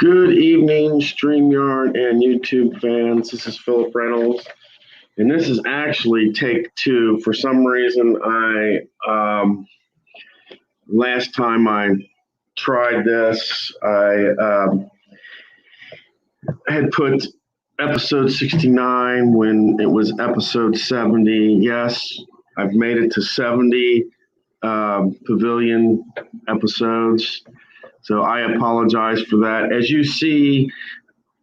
Good evening, StreamYard and YouTube fans. This is Philip Reynolds, and this is actually take two. For some reason, last time I tried this, I had put episode 69 when it was episode 70. Yes, I've made it to 70 Pavilion episodes. So I apologize for that. As you see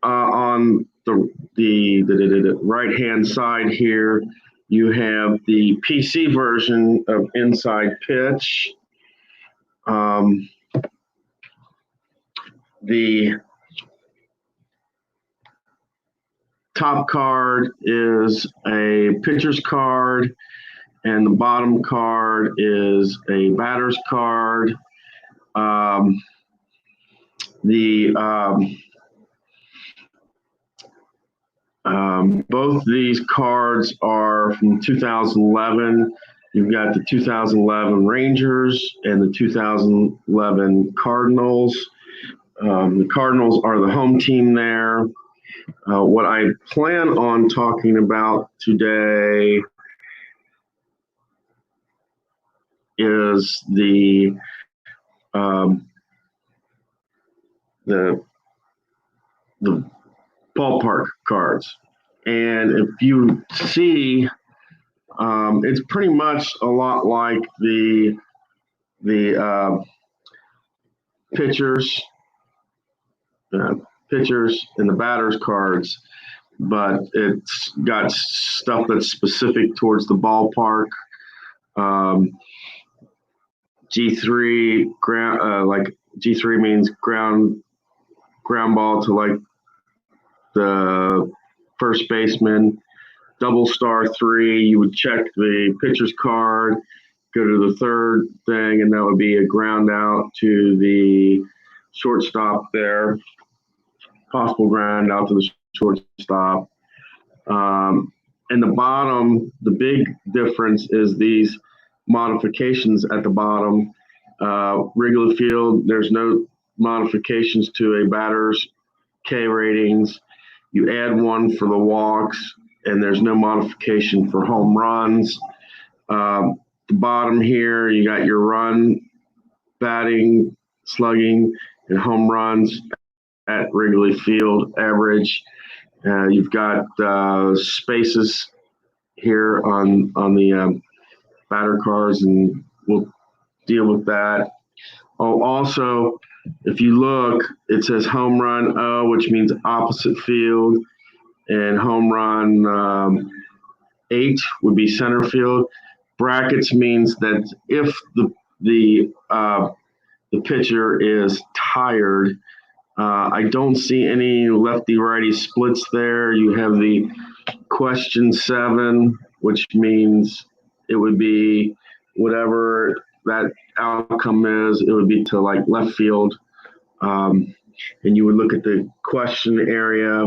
on the right hand side here, you have the PC version of Inside Pitch. The top card is a pitcher's card, and the bottom card is a batter's card. Both these cards are from 2011. You've got the 2011 Rangers and the 2011 Cardinals. The Cardinals are the home team there. What I plan on talking about today is the ballpark cards. And if you see, it's pretty much a lot like the pitchers and the batters cards, but it's got stuff that's specific towards the ballpark. G3 ground, like G3 means ground ball to like the first baseman. Double star 3, you would check the pitcher's card, go to the third thing, and that would be a ground out to the shortstop there. Possible ground out to the shortstop. And the bottom, the big difference is these modifications at the bottom. Regular field, there's no modifications to a batter's K ratings. You add one for the walks, and there's no modification for home runs. The bottom here, you got your run, batting, slugging, and home runs at Wrigley Field average. You've got spaces here on the batter cards, and we'll deal with that. Oh, also, if you look, it says home run O, which means opposite field, and home run H would be center field. Brackets means that if the pitcher is tired, I don't see any lefty-righty splits there. You have the question 7, which means it would be whatever that outcome is, it would be to like left field. And you would look at the question area,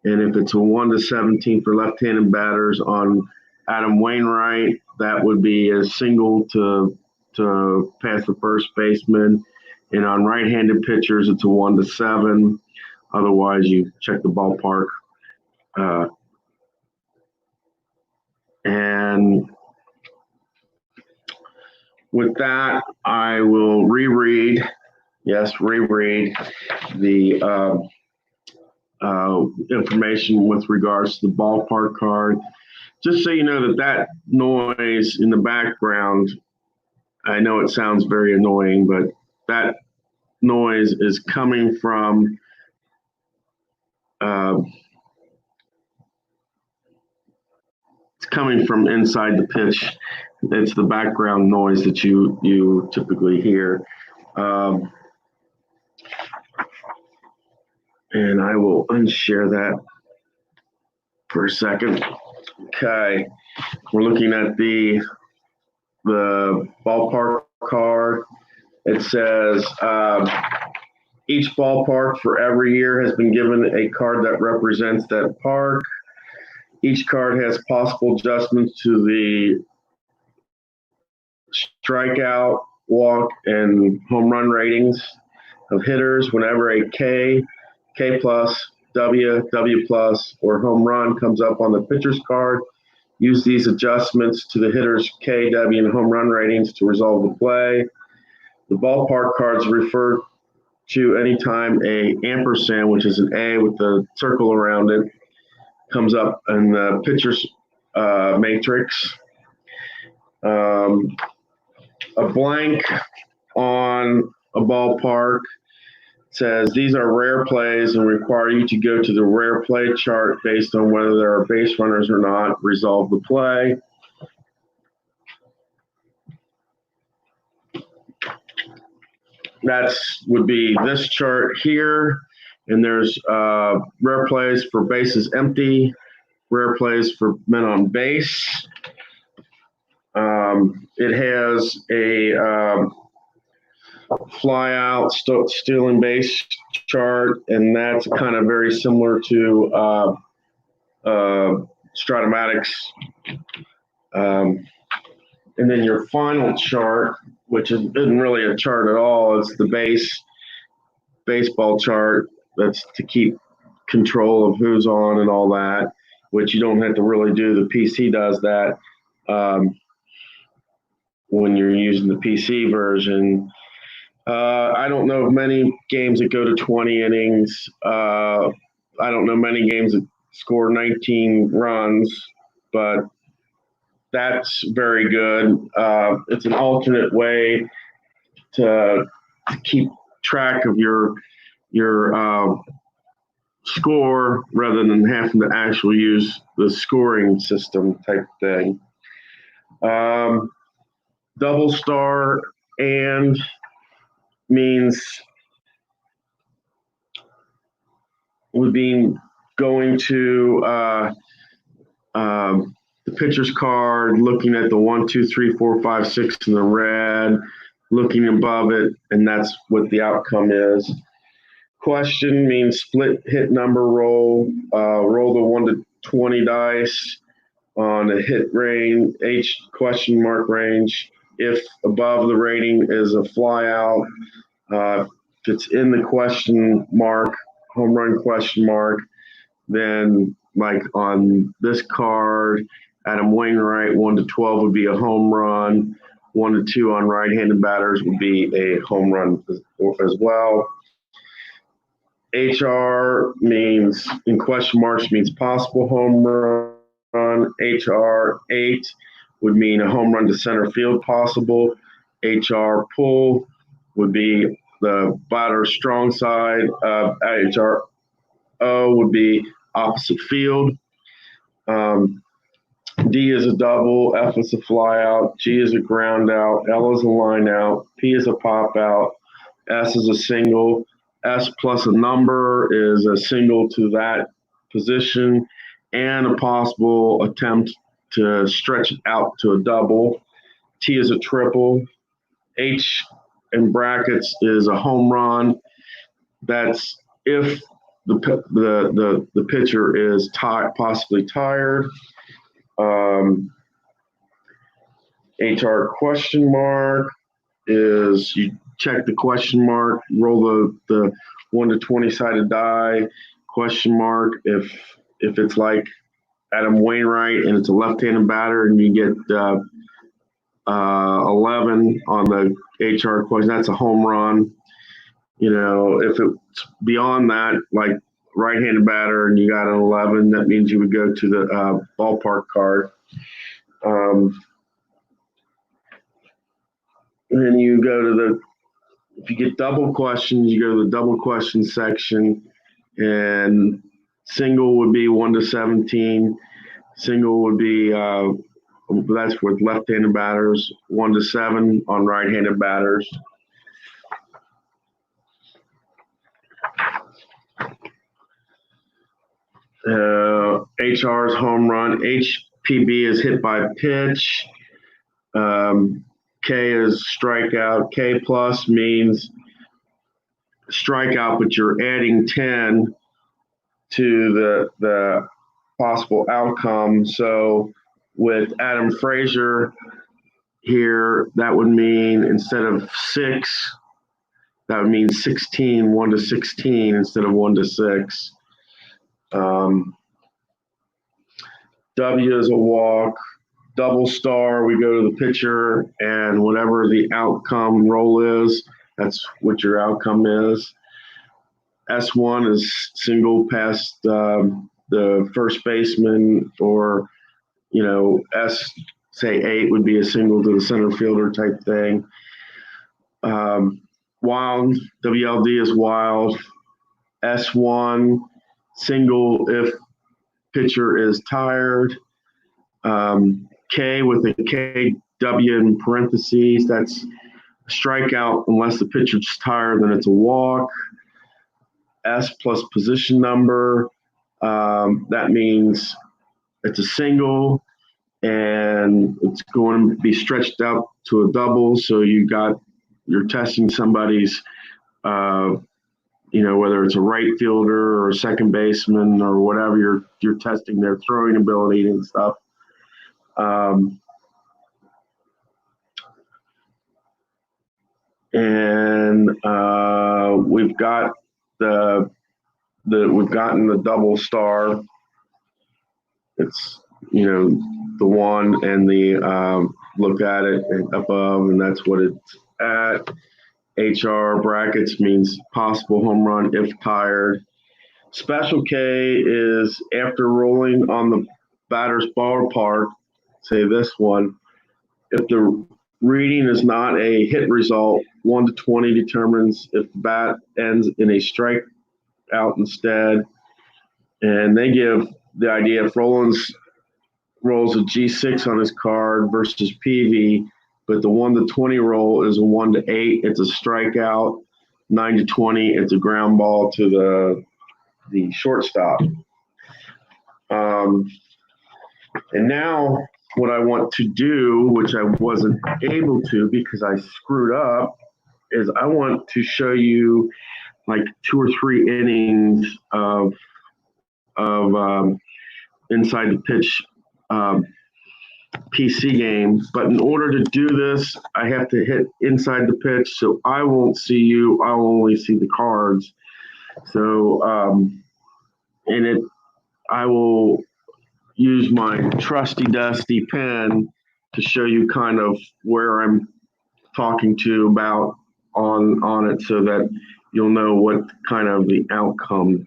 and if it's a 1 to 17 for left-handed batters on Adam Wainwright, that would be a single to pass the first baseman. And on right-handed pitchers, it's a 1 to 7. Otherwise, you check the ballpark. And with that, I will reread the information with regards to the ballpark card. Just so you know that noise in the background, I know it sounds very annoying, but that noise is coming from inside the pitch. It's the background noise that you typically hear. And I will unshare that for a second. Okay, we're looking at the ballpark card. It says each ballpark for every year has been given a card that represents that park. Each card has possible adjustments to the strikeout, walk, and home run ratings. of hitters. Whenever a K, K plus, W, W plus, or home run comes up on the pitcher's card, use these adjustments to the hitter's K, W, and home run ratings to resolve the play. The ballpark cards refer to anytime a ampersand, which is an A with the circle around it, comes up in the pitcher's matrix. A blank on a ballpark says these are rare plays and require you to go to the rare play chart based on whether there are base runners or not. Resolve the play. That's would be this chart here, and there's rare plays for bases empty, rare plays for men on base. It has a fly out, stealing base chart, and that's kind of very similar to Stratomatics. And then your final chart, which isn't really a chart at all, it's the baseball chart. That's to keep control of who's on and all that, which you don't have to really do. The PC does that when you're using the PC version. I don't know of many games that go to 20 innings. I don't know many games that score 19 runs, but that's very good. It's an alternate way to keep track of your score rather than having to actually use the scoring system type thing. Double star and means would be going to the pitcher's card, looking at the 1, 2, 3, 4, 5, 6 in the red, looking above it, and that's what the outcome is. Question means split hit number roll. Roll the 1 to 20 dice on a hit range, H question mark range. If above the rating is a fly out, if it's in the question mark, home run question mark, then like on this card, Adam Wainwright, 1 to 12 would be a home run. 1 to 2 on right-handed batters would be a home run as well. HR means in question marks means possible home run. HR 8 would mean a home run to center field possible. HR pull would be the batter's strong side. HR O would be opposite field. D is a double, F is a fly out, G is a ground out, L is a line out, P is a pop out, S is a single. S plus a number is a single to that position and a possible attempt to stretch it out to a double. T is a triple. H in brackets is a home run. That's if the pitcher is possibly tired. HR question mark is you check the question mark, roll the 1 to 20 sided die, question mark. If it's like Adam Wainwright and it's a left-handed batter and you get 11 on the HR question, that's a home run. You know, if it's beyond that, like right-handed batter and you got an 11, that means you would go to the ballpark card. And then you go to if you get double questions, you go to the double question section, and single would be 1 to 17. Single would be, that's with left-handed batters, 1 to 7 on right-handed batters. HR is home run. HPB is hit by pitch. K is strikeout. K plus means strikeout, but you're adding 10 to the possible outcome. So with Adam Frazier here, that would mean instead of 6 That would mean 16, 1 to 16 instead of 1 to 6. W is a walk. Double star, we go to the pitcher, and whatever the outcome roll is, that's what your outcome is. S1 is single past the first baseman, or, say 8 would be a single to the center fielder type thing. Wild, WLD is wild. S1, single if pitcher is tired. K with a KW in parentheses, that's a strikeout unless the pitcher's tired, then it's a walk. S plus position number, that means it's a single and it's going to be stretched out to a double. So you're testing somebody's, whether it's a right fielder or a second baseman or whatever, you're testing their throwing ability and stuff. We've got we've gotten the double star. It's the one and the look at it above, and that's what it's at. HR brackets means possible home run if tired. Special K is after rolling on the batter's ballpark, say this one, if the reading is not a hit result, 1 to 20 determines if the bat ends in a strikeout instead. And they give the idea if Rollins rolls a G6 on his card versus PV, but the 1 to 20 roll is a 1 to 8, it's a strikeout. 9 to 20, it's a ground ball to the shortstop. And now what I want to do, which I wasn't able to because I screwed up, is I want to show you like 2 or 3 innings of inside the pitch PC game. But in order to do this, I have to hit inside the pitch, so I won't see you. I'll only see the cards. So I will use my trusty dusty pen to show you kind of where I'm talking to about on it, so that you'll know what kind of the outcome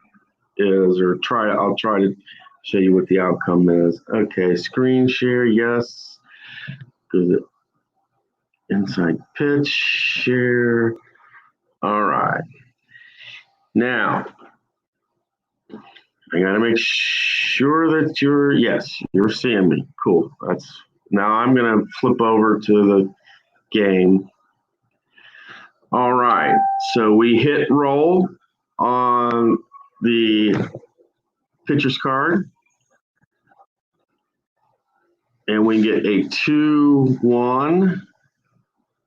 is, or I'll try to show you what the outcome is. Okay, screen share, yes. Good. Inside pitch, share. All right. Now, I gotta make sure that you're seeing me. Cool. Now I'm gonna flip over to the game. All right. So we hit roll on the pitcher's card, and we get a 2-1.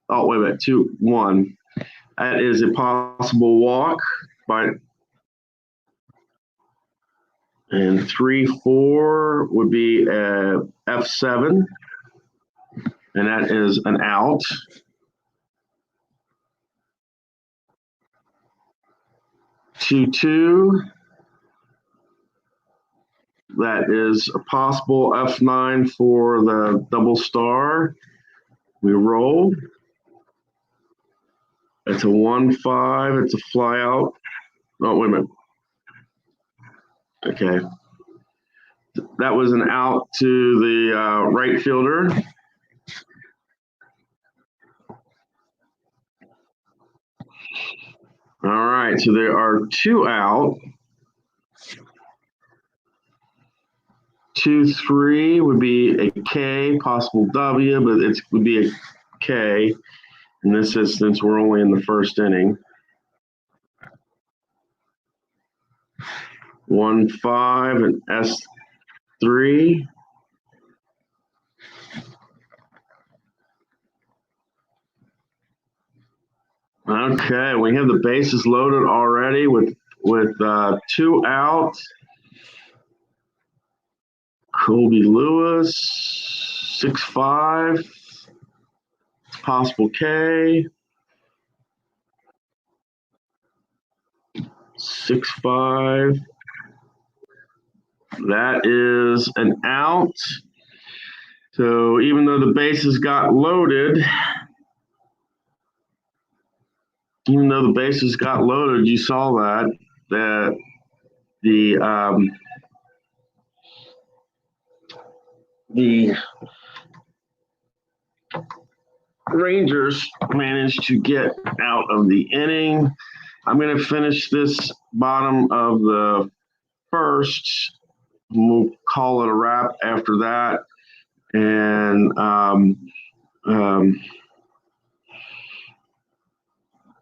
Oh, wait a minute, 2-1. That is a possible walk and 3-4 would be a F7, and that is an out. 2-2. That is a possible F9 for the double star. We roll. It's a 1-5. It's a fly out. Oh, wait a minute. Okay. That was an out to the right fielder. All right. So there are 2 out. 2-3 would be a K, possible W, but it would be a K. In this instance, we're only in the first inning. 1-5 and S3. Okay, we have the bases loaded already with 2 out. Colby Lewis, 6-5. Possible K. 6-5. That is an out. So even though the bases got loaded, you saw that the Rangers managed to get out of the inning. I'm going to finish this bottom of the first. We'll call it a wrap after that. And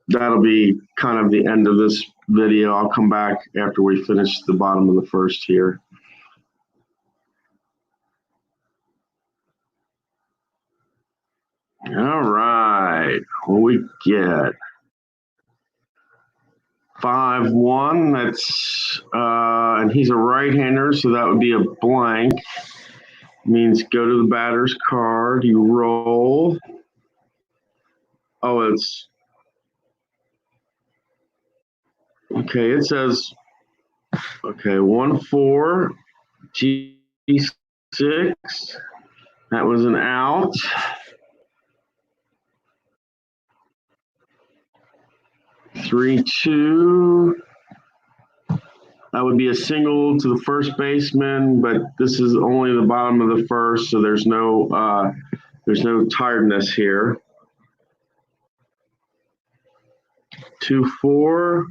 that'll be kind of the end of this video. I'll come back after we finish the bottom of the first here. All right, what we get? 5-1. That's and he's a right-hander, so that would be a blank. Means go to the batter's card. You roll. Oh, it's okay. It says okay. 1-4. G6. That was an out. 3-2. That would be a single to the first baseman, but this is only the bottom of the first, so there's no tiredness here. 2-4.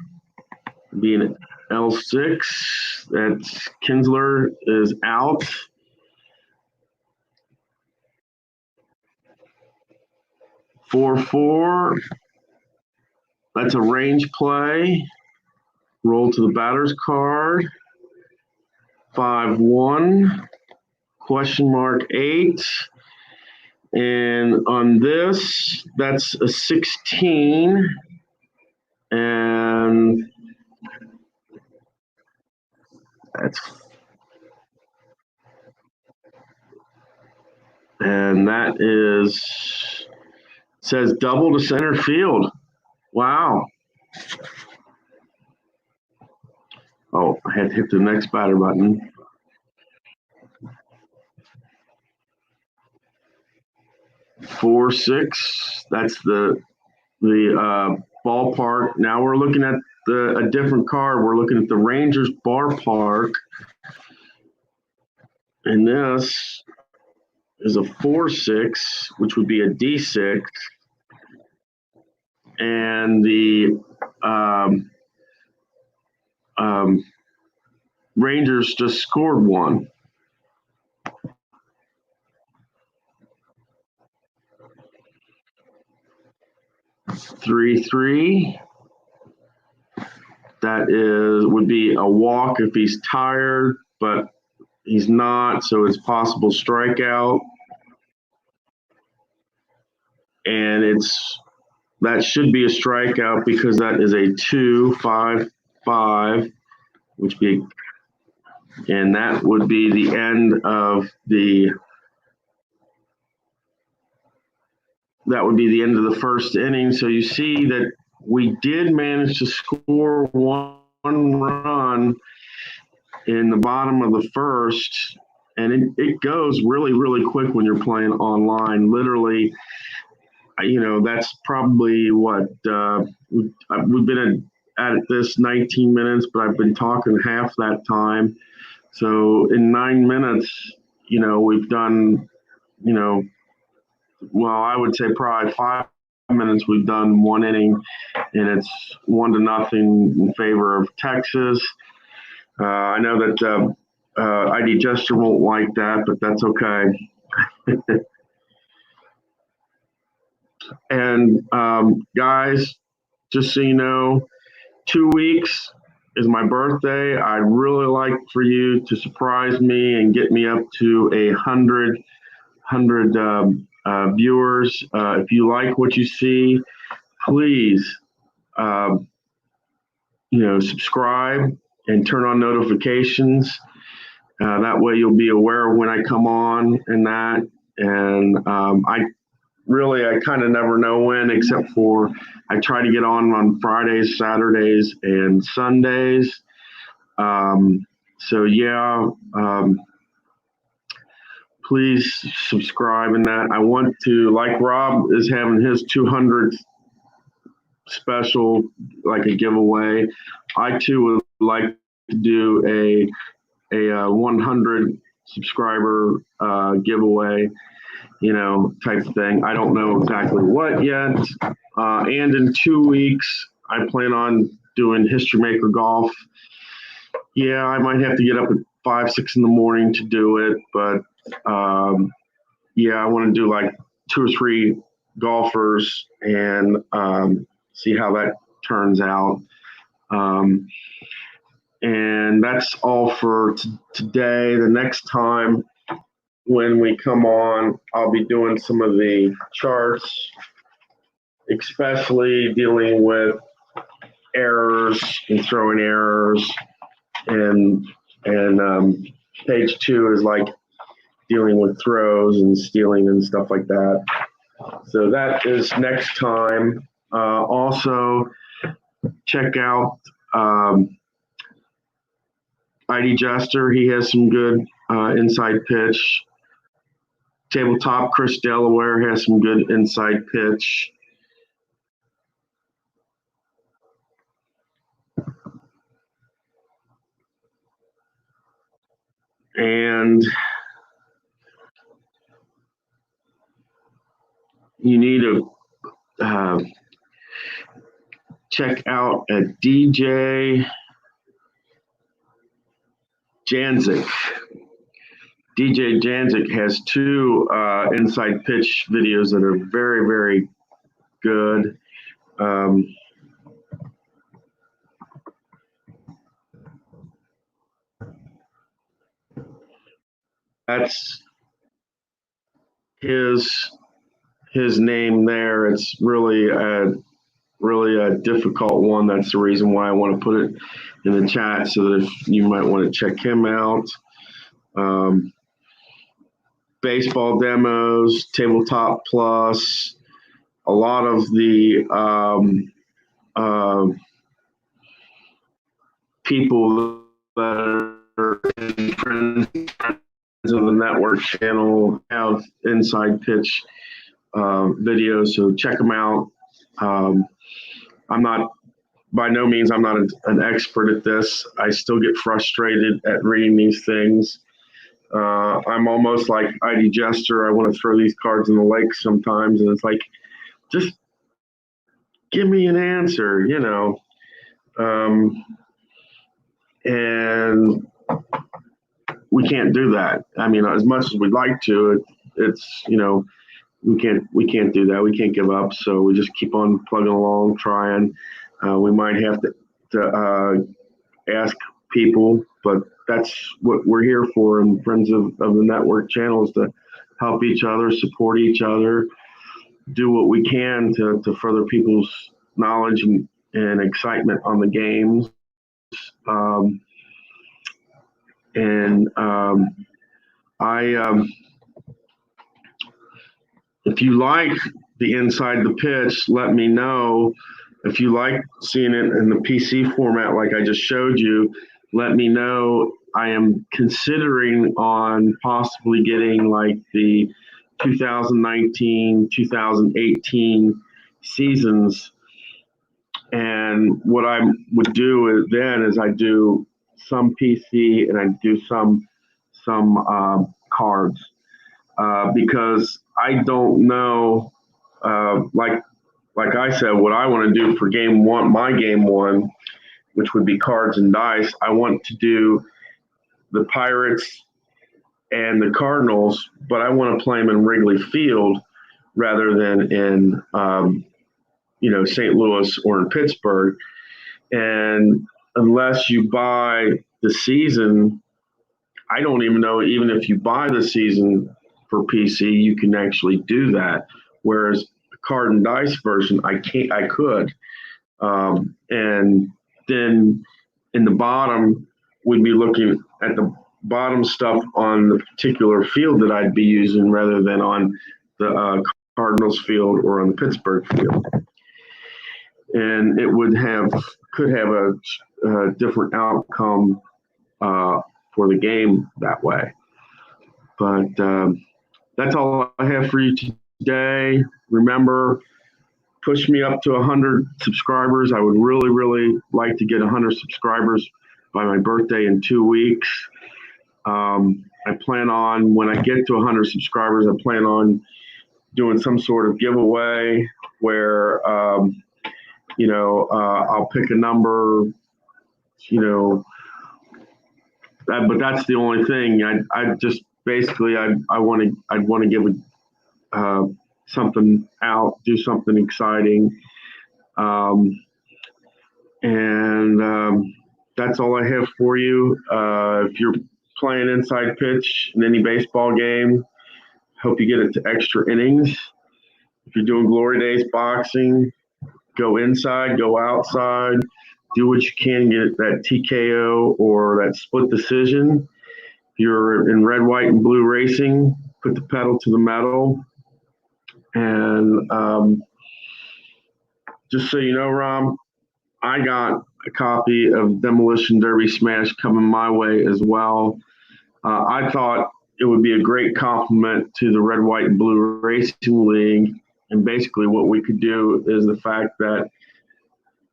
Be an L6. That's Kinsler is out. 4-4. That's a range play. Roll to the batter's card. 5-1. Question mark 8. And on this, that's a 16. And that says double to center field. Wow. Oh, I had to hit the next batter button. 4-6. That's the ballpark. Now we're looking at a different card. We're looking at the Rangers ballpark, and this is a 4-6, which would be a D6, and the Rangers just scored one. Three. That would be a walk if he's tired, but he's not, so it's possible strikeout. And that should be a strikeout because that is a 2-5-5, and that would be the end of the first inning. So you see that we did manage to score one run in the bottom of the first, and it goes really, really quick when you're playing online. Literally, that's probably what we've been at this 19 minutes, but I've been talking half that time. So in 9 minutes, we've done, I would say probably 5 minutes we've done one inning, and it's 1-0 in favor of Texas. I know that ID Jester won't like that, but that's okay. And guys, just so you know, 2 weeks is my birthday. I'd really like for you to surprise me and get me up to 100 viewers. If you like what you see, please, subscribe and turn on notifications. That way you'll be aware of when I come on and that. And really, I kind of never know when, except for I try to get on Fridays, Saturdays, and Sundays. So yeah, please subscribe in that. I want to, like Rob is having his 200th special, like a giveaway. I too would like to do a 100 subscriber giveaway, type of thing. I don't know exactly what yet. And in 2 weeks, I plan on doing History Maker Golf. Yeah, I might have to get up at 5, 6 in the morning to do it, but yeah, I want to do like 2 or 3 golfers and see how that turns out. Um, and that's all for today. The next time when we come on, I'll be doing some of the charts, especially dealing with errors and throwing errors. And page 2 is like dealing with throws and stealing and stuff like that. So that is next time. Also, check out ID Jester. He has some good inside pitch. Tabletop Chris Delaware has some good inside pitch. And you need to check out a DJ Janzik. DJ Janzik has 2 inside pitch videos that are very, very good. That's his name there. It's really a difficult one. That's the reason why I want to put it in the chat, so that if you might want to check him out. Baseball demos, Tabletop Plus, a lot of the people that are friends of the network channel have inside pitch videos, so check them out. I'm not, by no means, I'm not an expert at this. I still get frustrated at reading these things. I'm almost like ID Jester. I want to throw these cards in the lake sometimes, and it's like, just give me an answer, and we can't do that. I mean, as much as we'd like to, it's we can't do that. We can't give up. So we just keep on plugging along, trying. We might have to ask people, but that's what we're here for. And friends of the network channels, to help each other, support each other, do what we can to further people's knowledge and excitement on the games. If you like the inside the pitch, let me know. If you like seeing it in the PC format, like I just showed you, let me know. I am considering on possibly getting like the 2019, 2018 seasons. And what I would do is I do some PC and I do some cards, because I don't know, like I said, what I want to do for game one, my game one, which would be cards and dice. I want to do the Pirates and the Cardinals, but I want to play them in Wrigley Field rather than in St. Louis or in Pittsburgh. And unless you buy the season, I don't even know, even if you buy the season for PC, you can actually do that. Whereas the card and dice version, I could. And then in the bottom, we'd be looking at the bottom stuff on the particular field that I'd be using rather than on the Cardinals field or on the Pittsburgh field. And it could have a different outcome for the game that way. But that's all I have for you today. Remember, push me up to 100 subscribers. I would really, really like to get 100 subscribers by my birthday in 2 weeks. I plan on, when I get to 100 subscribers, I plan on doing some sort of giveaway where, I'll pick a number, but that's the only thing. I just basically, I'd want to give something out, do something exciting. That's all I have for you. If you're playing inside pitch in any baseball game, hope you get it to extra innings. If you're doing Glory Days boxing, go inside, go outside, do what you can, get that TKO or that split decision. If you're in red, white, and blue racing, put the pedal to the metal. And just so you know, Rob, I got a copy of Demolition Derby Smash coming my way as well. I thought it would be a great compliment to the Red, White, and Blue Racing League. And basically what we could do is the fact that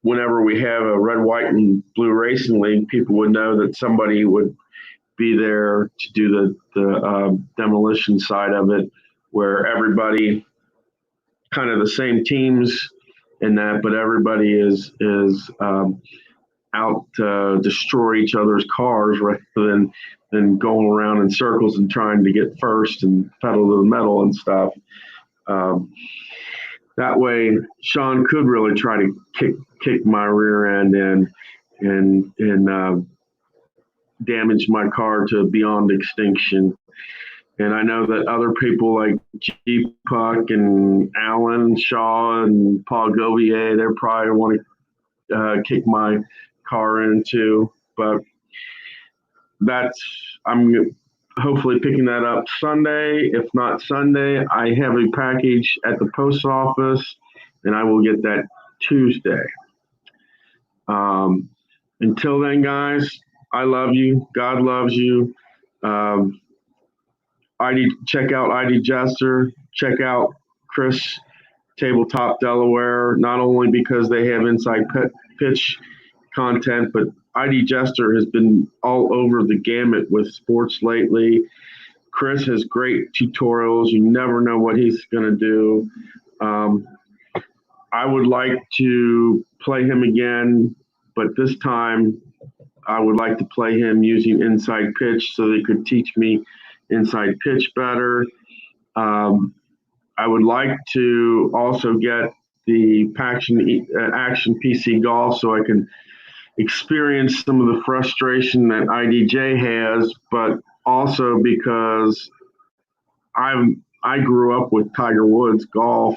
whenever we have a Red, White, and Blue Racing League, people would know that somebody would be there to do the demolition side of it, where everybody kind of the same teams in that, but everybody is out to destroy each other's cars rather than going around in circles and trying to get first and pedal to the metal and stuff. That way, Sean could really try to kick my rear end and damage my car to beyond extinction. And I know that other people like G. Puck and Alan Shaw and Paul Govier, they probably want to kick my car into. But I'm hopefully picking that up Sunday. If not Sunday, I have a package at the post office, and I will get that Tuesday. Until then, guys, I love you. God loves you. Check out ID Jester. Check out Chris Tabletop Delaware, not only because they have inside pitch content, but ID Jester has been all over the gamut with sports lately. Chris has great tutorials. You never know what he's going to do. I would like to play him again, but this time I would like to play him using inside pitch so they could teach me inside pitch better. I would like to also get the Action PC Golf so I can experience some of the frustration that IDJ has, but also because I grew up with Tiger Woods golf,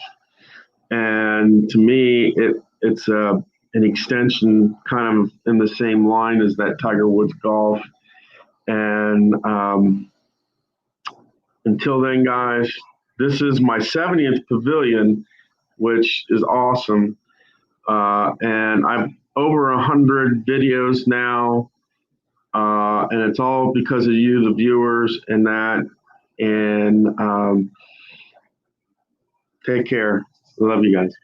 and to me it's an extension kind of in the same line as that Tiger Woods golf. And until then, guys, this is my 70th Pavilion, which is awesome. And I've over 100 videos now, and it's all because of you, the viewers, and that. And take care. Love you guys.